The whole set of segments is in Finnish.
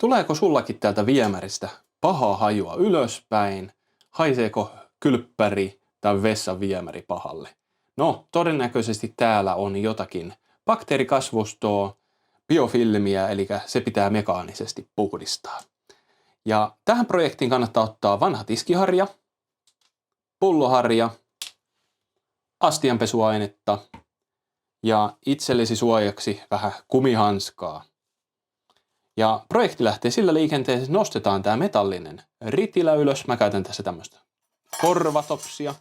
Tuleeko sullakin täältä viemäristä pahaa hajua ylöspäin? Haiseeko kylppäri tai vessan viemäri pahalle? No, todennäköisesti täällä on jotakin bakteerikasvustoa, biofilmiä, eli se pitää mekaanisesti puhdistaa. Ja tähän projektiin kannattaa ottaa vanha tiskiharja, pulloharja, astianpesuainetta ja itsellesi suojaksi vähän kumihanskaa. Ja projekti lähtee sillä liikenteeseen, nostetaan tämä metallinen ritilä ylös. Mä käytän tässä tämmöistä korvatopsia.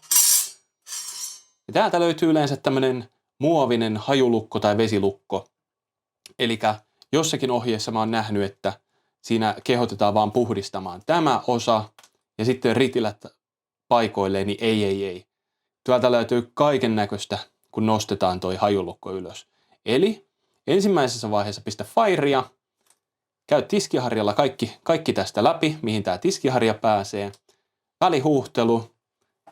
Ja täältä löytyy yleensä tämmöinen muovinen hajulukko tai vesilukko. Eli jossakin ohjeessa mä oon nähnyt, että siinä kehotetaan vaan puhdistamaan tämä osa ja sitten ritilät paikoilleen, niin ei. Täältä löytyy kaiken näköistä, kun nostetaan toi hajulukko ylös. Eli ensimmäisessä vaiheessa pistä fairia. Käy tiskiharjalla kaikki tästä läpi, mihin tämä tiskiharja pääsee. Välihuuhtelu.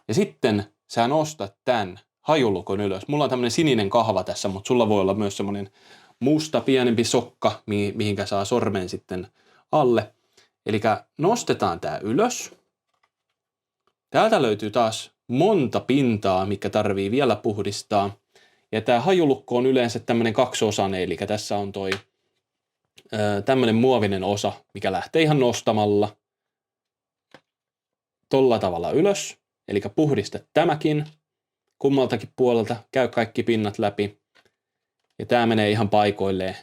Ja sitten sä nostat tämän hajulukon ylös. Mulla on tämmöinen sininen kahva tässä, mutta sulla voi olla myös semmoinen musta pienempi sokka, mihinkä saa sormen sitten alle. Eli nostetaan tämä ylös. Täältä löytyy taas monta pintaa, mikä tarvii vielä puhdistaa. Ja tämä hajulukko on yleensä tämmöinen kaksiosainen, eli tässä on toi tämmöinen muovinen osa, mikä lähtee ihan nostamalla tolla tavalla ylös. Eli puhdista tämäkin kummaltakin puolelta, käy kaikki pinnat läpi. Ja tämä menee ihan paikoilleen.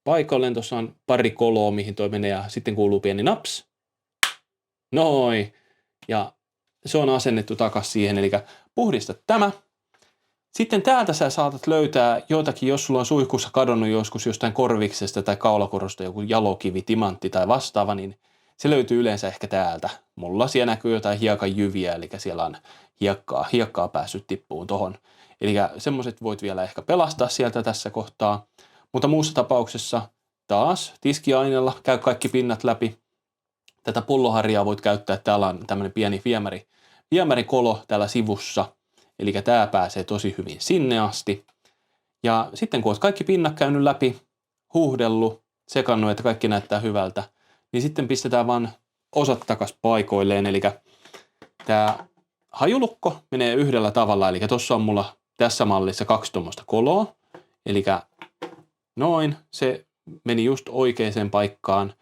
Paikoilleen tuossa on pari koloa, mihin toi menee ja sitten kuuluu pieni naps. Noin. Ja se on asennettu takas siihen, eli puhdista tämä. Sitten täältä sä saatat löytää jotakin, jos sulla on suihkussa kadonnut joskus jostain korviksesta tai kaulakorosta joku jalokivi, timantti tai vastaava, niin se löytyy yleensä ehkä täältä. Mulla siellä näkyy jotain hiekanjyviä, eli siellä on hiekkaa päässyt tippuun tohon. Eli semmoiset voit vielä ehkä pelastaa sieltä tässä kohtaa. Mutta muussa tapauksessa taas tiskiaineella käy kaikki pinnat läpi. Tätä pulloharjaa voit käyttää, täällä on tämmöinen pieni viemärikolo täällä sivussa. Eli tämä pääsee tosi hyvin sinne asti. Ja sitten kun olet kaikki pinnat käynyt läpi, huuhdellut, sekannut, että kaikki näyttää hyvältä, niin sitten pistetään vaan osat takas paikoilleen. Eli tämä hajulukko menee yhdellä tavalla. Eli tuossa on mulla tässä mallissa 2 tuommoista koloa. Eli noin, se meni just oikeaan paikkaan.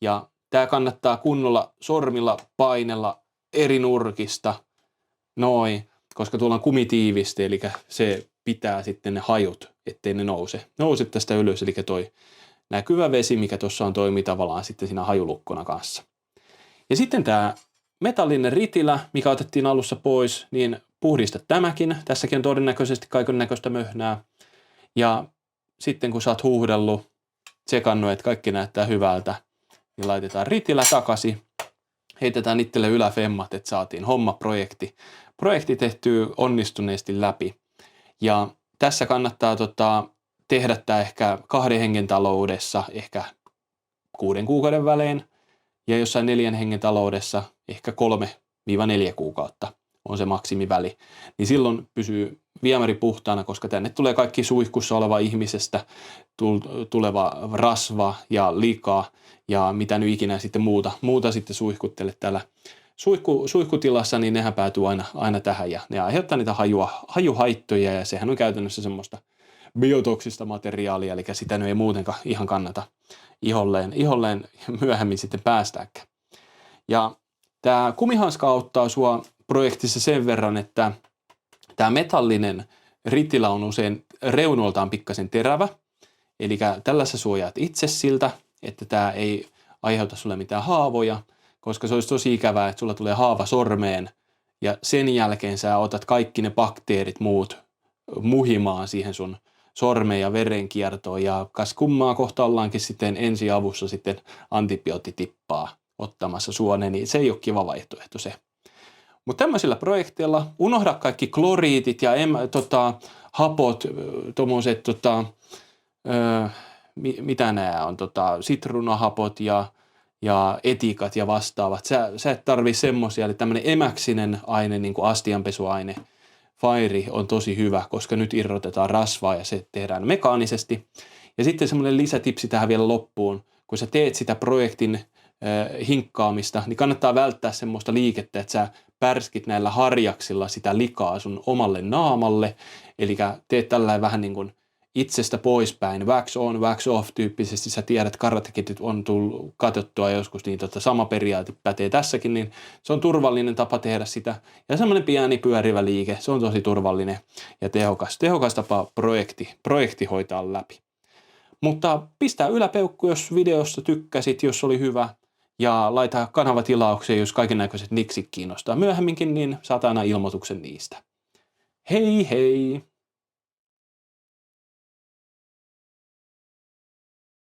Ja tämä kannattaa kunnolla sormilla painella eri nurkista. Noin. Koska tuolla on kumitiivisti, eli se pitää sitten ne hajut, ettei ne nouse tästä ylös. Eli toi näkyvä vesi, mikä tuossa on, toimii tavallaan sitten siinä hajulukkona kanssa. Ja sitten tämä metallinen ritilä, mikä otettiin alussa pois, niin puhdista tämäkin. Tässäkin on todennäköisesti kaiken näköistä möhnää. Ja sitten kun sä oot huuhdellut, tsekannut, että kaikki näyttää hyvältä, niin laitetaan ritilä takaisin. Heitetään itselle yläfemmat, että saatiin projekti tehtyä onnistuneesti läpi. Ja tässä kannattaa tehdä tämä ehkä 2 hengen taloudessa ehkä 6 kuukauden välein. Ja jossain 4 hengen taloudessa ehkä 3-4 kuukautta on se maksimiväli. Niin silloin pysyy viemäri puhtaana, koska tänne tulee kaikki suihkussa oleva ihmisestä tuleva rasva ja likaa ja mitä nyt ikinä sitten muuta sitten suihkuttele täällä suihkutilassa, niin nehän päätyy aina tähän ja ne aiheuttaa niitä hajuhaittoja ja sehän on käytännössä semmoista biotoksista materiaalia, eli sitä nyt ei muutenkaan ihan kannata iholleen myöhemmin sitten päästääkään. Ja tämä kumihanska auttaa sua projektissa sen verran, että tämä metallinen ritilä on usein reunoiltaan pikkasen terävä, eli tällä sä suojaat itse siltä, että tämä ei aiheuta sulle mitään haavoja, koska se olisi tosi ikävää, että sulla tulee haava sormeen ja sen jälkeen sä otat kaikki ne bakteerit muut muhimaan siihen sun sormeen ja verenkiertoon ja kas kummaa kohta ollaankin sitten ensiavussa sitten antibioottitippaa ottamassa suoneen, niin se ei ole kiva vaihtoehto se. Mutta tämmöisillä projekteilla unohda kaikki kloriitit ja hapot, tommoset mitä nämä on, sitruunahapot ja etikat ja vastaavat. Sä et tarvii semmosia, eli tämmöinen emäksinen aine, niin kuin astianpesuaine, fairi on tosi hyvä, koska nyt irrotetaan rasvaa ja se tehdään mekaanisesti. Ja sitten semmoinen lisätipsi tähän vielä loppuun, kun sä teet sitä projektin hinkkaamista, niin kannattaa välttää semmoista liikettä, että sä pärskit näillä harjaksilla sitä likaa sun omalle naamalle, eli teet tällainen vähän niin kuin itsestä poispäin, wax on, wax off tyyppisesti, sä tiedät, karatekidit on tullut katsottua joskus, niin sama periaate pätee tässäkin, niin se on turvallinen tapa tehdä sitä, ja semmoinen pieni pyörivä liike, se on tosi turvallinen ja tehokas tapa projekti hoitaa läpi. Mutta pistää yläpeukku, jos videosta tykkäsit, jos oli hyvä, ja laita kanavatilaukseen, jos kaikennäköiset niksit kiinnostaa myöhemminkin, niin saat aina ilmoituksen niistä. Hei hei!